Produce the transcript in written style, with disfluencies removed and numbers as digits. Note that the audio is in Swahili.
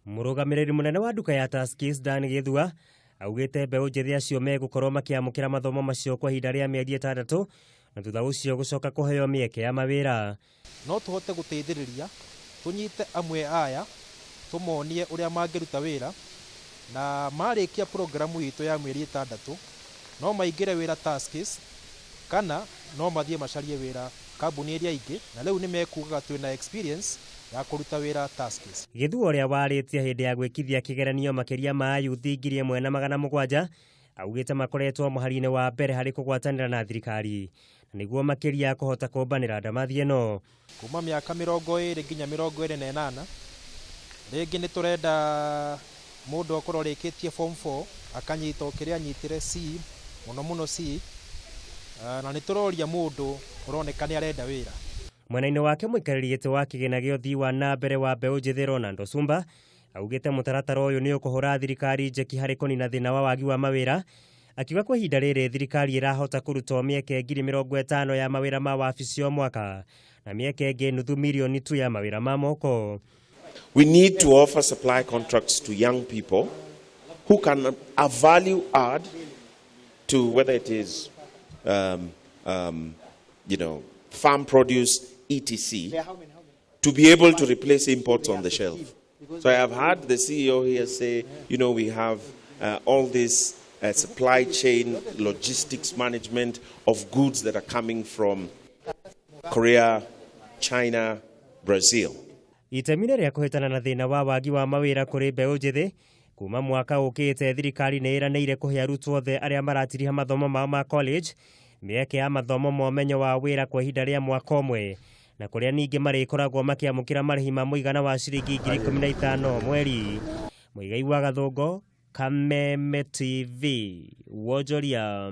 Murugamiriri munene wa nduka ya Tuskys Githua augite Mbeu njithi acio megukorwo makiamukira mathomo macio kwa ihinda ria mieri 6 na thutha ucio gucoka kuheo mieke ya mawira. No tuhote guteithiriria tunyite amwe aya tumonie uria mangiruta wira na marikia programu yitu ya mieri 6 no maingire wira Tuskys kana no mathie macarie wira kambuni iria ingi na riu nimekuga twina experience ya kuruta wira Tuskys. Githua uria waritie hindi ya gwikithia kigeranio Makiria ma yuthi 1700 augite makoretwo muharine wa mbere hari kugwatanira na thirikari niguo Makiria kuhota kumbanira ndamathie no kuma miaka 20 nginya 28 ringi ni turenda mundu okorwo rikitie form 4 akanyita ukiria anyitire C muno C na ni turoria mundu uroneka ni arenda wira. Mwena-ini wake muikariri giti wa kigina gio thii wa na mbere wa Mbeu njithi Ronaldo Sumba augite mutaratara uyu ni ukuhura thirikari njeki hari kunina thina wa wagi wa mawira akiuga kwa ihinda riri thirikari irahota kuruta mieke 50,000 ya mawira ma wabici o mwaka na mieke ingi nuthu milioni tu ya mawira ma moko. We need to offer supply contracts to young people who can value add to whether it is farm produce etc. to be able to replace imports on the shelf. So I have heard the CEO here say, we have all this supply chain logistics management of goods that are coming from Korea, China, Brazil. Itemine ria kuhitana na thina wa wagi wa mawira kuri Mbeu njithi kuma mwaka ukite thirikari ni iraneire kuhe arutwo othe aria maratiriha mathomo mao ma college mieke ya mathomo ma umenyo wa wira kwa ihinda ria mwaka umwe na kuria ningi marikoragwo makiamukira marihi ma muigana wa ciringi 15,000 mweri. Muigai wa Gathungo, Kameme TV, wonjoria.